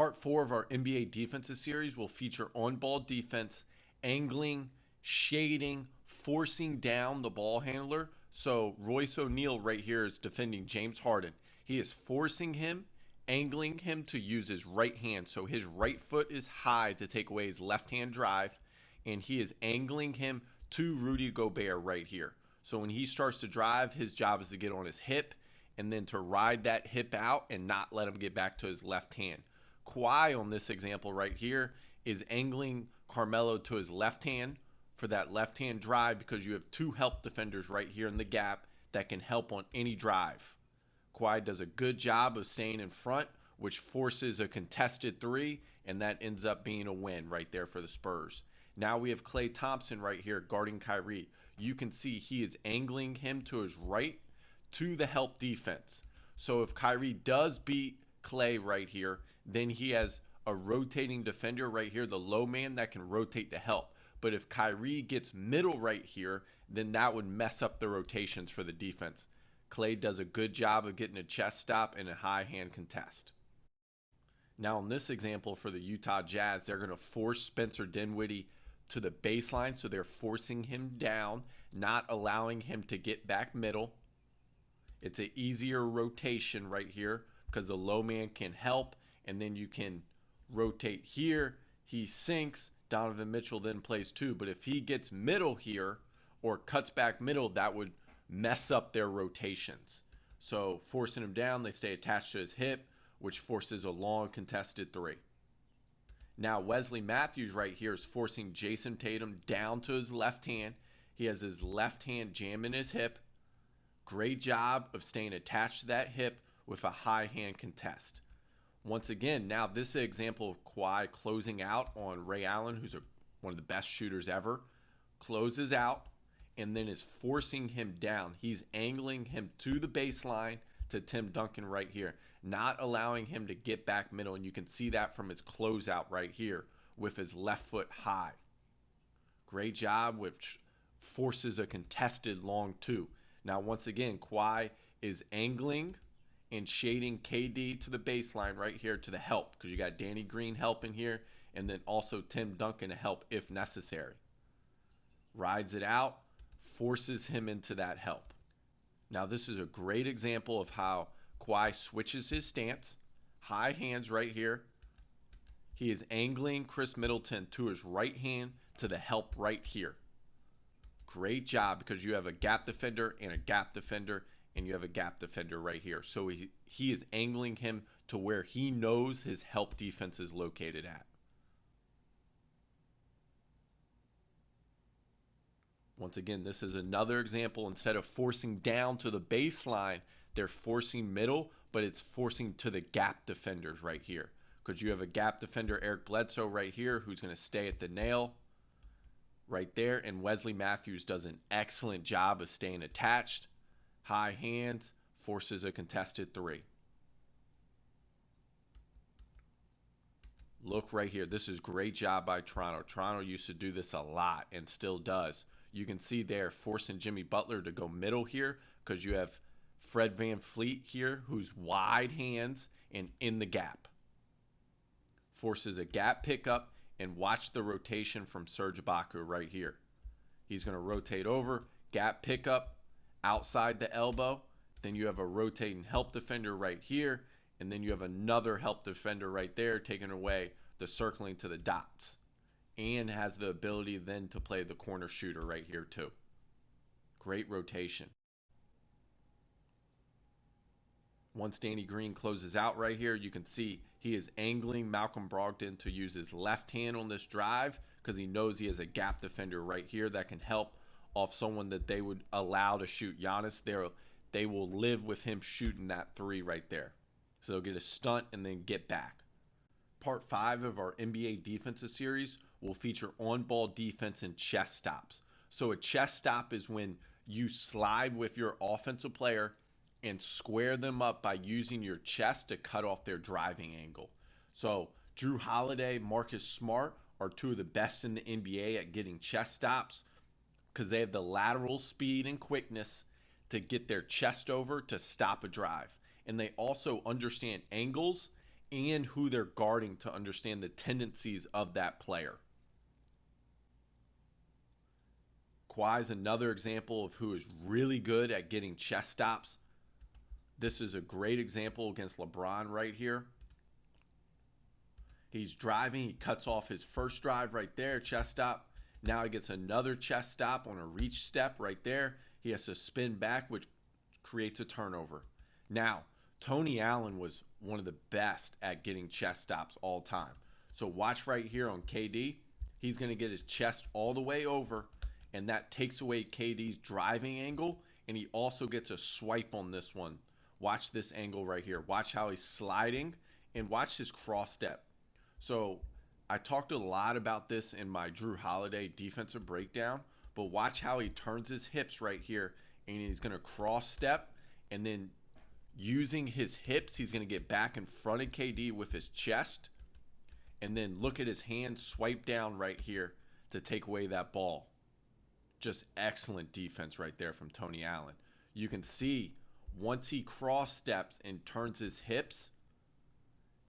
Part 4 of our NBA defensive series will feature on-ball defense, angling, shading, forcing down the ball handler. So Royce O'Neal right here is defending James Harden. He is forcing him, angling him to use his right hand. So his right foot is high to take away his left-hand drive, and he is angling him to Rudy Gobert right here. So when he starts to drive, his job is to get on his hip and then to ride that hip out and not let him get back to his left hand. Kawhi on this example right here is angling Carmelo to his left hand for that left hand drive because you have two help defenders right here in the gap that can help on any drive. Kawhi does a good job of staying in front, which forces a contested three, and that ends up being a win right there for the Spurs. Now we have Klay Thompson right here guarding Kyrie. You can see he is angling him to his right to the help defense. So if Kyrie does beat Klay right here, then he has a rotating defender right here, the low man that can rotate to help. But if Kyrie gets middle right here, then that would mess up the rotations for the defense. Klay does a good job of getting a chest stop and a high hand contest. Now in this example for the Utah Jazz, they're going to force Spencer Dinwiddie to the baseline. So they're forcing him down, not allowing him to get back middle. It's an easier rotation right here because the low man can help, and then you can rotate here. He sinks. Donovan Mitchell then plays two. But if he gets middle here or cuts back middle, that would mess up their rotations. So forcing him down, they stay attached to his hip, which forces a long contested three. Now Wesley Matthews right here is forcing Jason Tatum down to his left hand. He has his left hand jamming his hip. Great job of staying attached to that hip with a high hand contest. Once again, now this is an example of Kawhi closing out on Ray Allen, who's one of the best shooters ever. Closes out and then is forcing him down. He's angling him to the baseline to Tim Duncan right here, not allowing him to get back middle. And you can see that from his closeout right here with his left foot high. Great job, which forces a contested long two. Now, once again, Kawhi is angling and shading KD to the baseline right here to the help because you got Danny Green helping here and then also Tim Duncan to help if necessary. Rides it out, forces him into that help. Now, this is a great example of how Kawhi switches his stance. High hands right here. He is angling Chris Middleton to his right hand to the help right here. Great job because you have a gap defender and a gap defender, and you have a gap defender right here. So he is angling him to where he knows his help defense is located at. Once again, this is another example. Instead of forcing down to the baseline, they're forcing middle, but it's forcing to the gap defenders right here. Because you have a gap defender, Eric Bledsoe, right here, who's going to stay at the nail right there. And Wesley Matthews does an excellent job of staying attached. High hands, forces a contested three. Look right here. This is great job by Toronto. Toronto used to do this a lot and still does. You can see they're forcing Jimmy Butler to go middle here because you have Fred VanVleet here who's wide hands and in the gap. Forces a gap pickup, and watch the rotation from Serge Ibaka right here. He's going to rotate over, gap pickup, outside the elbow. Then you have a rotating help defender right here, and then you have another help defender right there taking away the circling to the dots. And has the ability then to play the corner shooter right here too. Great rotation. Once Danny Green closes out right here, you can see he is angling Malcolm Brogdon to use his left hand on this drive because he knows he has a gap defender right here that can help off someone that they would allow to shoot Giannis. They will live with him shooting that three right there. So they'll get a stunt and then get back. Part 5 of our NBA defensive series will feature on-ball defense and chest stops. So a chest stop is when you slide with your offensive player and square them up by using your chest to cut off their driving angle. So Drew Holiday, Marcus Smart are two of the best in the NBA at getting chest stops because they have the lateral speed and quickness to get their chest over to stop a drive. And they also understand angles and who they're guarding to understand the tendencies of that player. Kawhi is another example of who is really good at getting chest stops. This is a great example against LeBron right here. He's driving. He cuts off his first drive right there, chest stop. Now he gets another chest stop on a reach step right there. He has to spin back, which creates a turnover. Now, Tony Allen was one of the best at getting chest stops all time. So watch right here on KD. He's going to get his chest all the way over, and that takes away KD's driving angle, and he also gets a swipe on this one. Watch this angle right here. Watch how he's sliding, and watch his cross step. So I talked a lot about this in my Jrue Holiday defensive breakdown, but watch how he turns his hips right here, and he's going to cross step, and then using his hips, he's going to get back in front of KD with his chest, and then look at his hand swipe down right here to take away that ball. Just excellent defense right there from Tony Allen. You can see once he cross steps and turns his hips,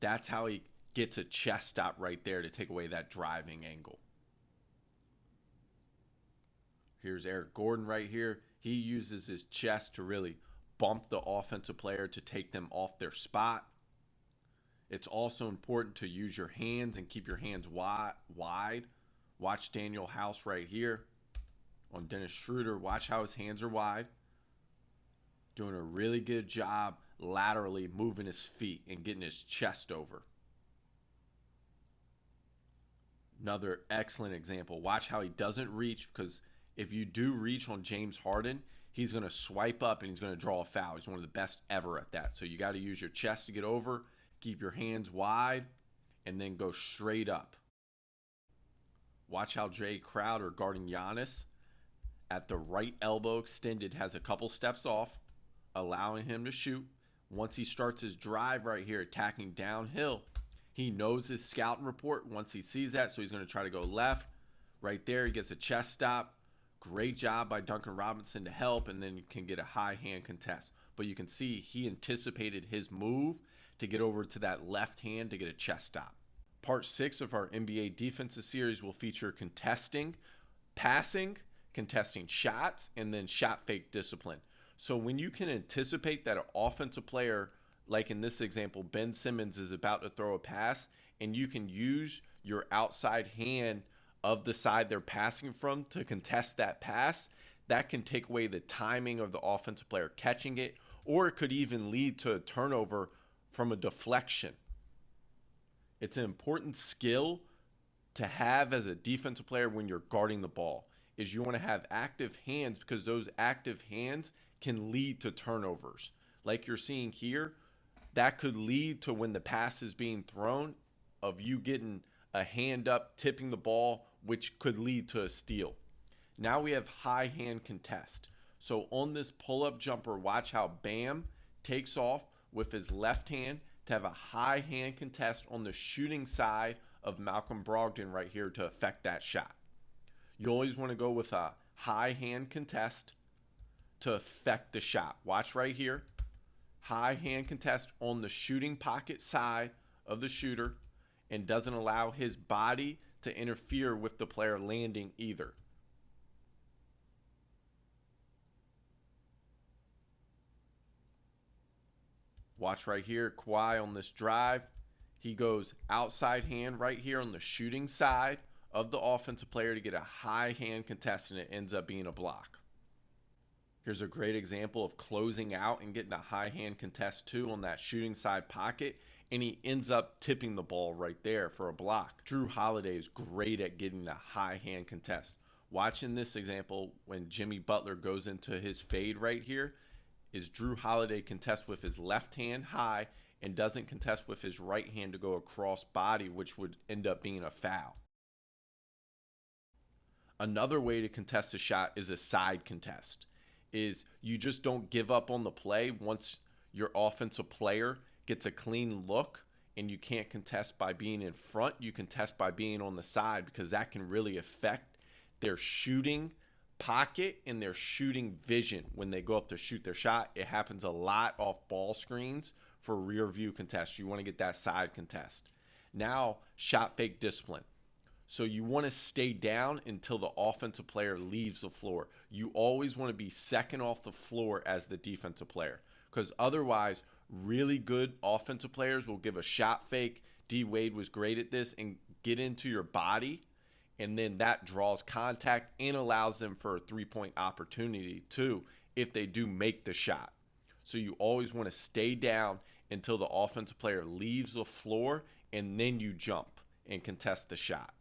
that's how he gets a chest stop right there to take away that driving angle. Here's Eric Gordon right here. He uses his chest to really bump the offensive player to take them off their spot. It's also important to use your hands and keep your hands wide. Watch Daniel House right here on Dennis Schroeder. Watch how his hands are wide. Doing a really good job laterally moving his feet and getting his chest over. Another excellent example. Watch how he doesn't reach, because if you do reach on James Harden, he's going to swipe up and he's going to draw a foul. He's one of the best ever at that. So you got to use your chest to get over, keep your hands wide, and then go straight up. Watch how Jay Crowder guarding Giannis at the right elbow extended has a couple steps off, allowing him to shoot. Once he starts his drive right here, attacking downhill, he knows his scouting report once he sees that, so he's going to try to go left. Right there, he gets a chest stop. Great job by Duncan Robinson to help, and then you can get a high hand contest. But you can see he anticipated his move to get over to that left hand to get a chest stop. Part 6 of our NBA defensive series will feature contesting, passing, contesting shots, and then shot fake discipline. So when you can anticipate that an offensive player, like in this example, Ben Simmons is about to throw a pass, and you can use your outside hand of the side they're passing from to contest that pass, that can take away the timing of the offensive player catching it, or it could even lead to a turnover from a deflection. It's an important skill to have as a defensive player when you're guarding the ball, is you want to have active hands, because those active hands can lead to turnovers. Like you're seeing here, that could lead to, when the pass is being thrown, of you getting a hand up, tipping the ball, which could lead to a steal. Now we have high hand contest. So on this pull-up jumper, watch how Bam takes off with his left hand to have a high hand contest on the shooting side of Malcolm Brogdon right here to affect that shot. You always want to go with a high hand contest to affect the shot. Watch right here. High hand contest on the shooting pocket side of the shooter, and doesn't allow his body to interfere with the player landing either. Watch right here, Kawhi on this drive. He goes outside hand right here on the shooting side of the offensive player to get a high hand contest, and it ends up being a block. Here's a great example of closing out and getting a high hand contest too on that shooting side pocket, and he ends up tipping the ball right there for a block. Jrue Holiday is great at getting the high hand contest. Watching this example, when Jimmy Butler goes into his fade right here, is Jrue Holiday contests with his left hand high and doesn't contest with his right hand to go across body, which would end up being a foul. Another way to contest a shot is a side contest. Is you just don't give up on the play once your offensive player gets a clean look, and you can't contest by being in front. You contest by being on the side, because that can really affect their shooting pocket and their shooting vision when they go up to shoot their shot. It happens a lot off ball screens for rear view contest. You want to get that side contest. Now, shot fake discipline. So you want to stay down until the offensive player leaves the floor. You always want to be second off the floor as the defensive player, because otherwise, really good offensive players will give a shot fake. D Wade was great at this, and get into your body, and then that draws contact and allows them for a three-point opportunity too if they do make the shot. So you always want to stay down until the offensive player leaves the floor, and then you jump and contest the shot.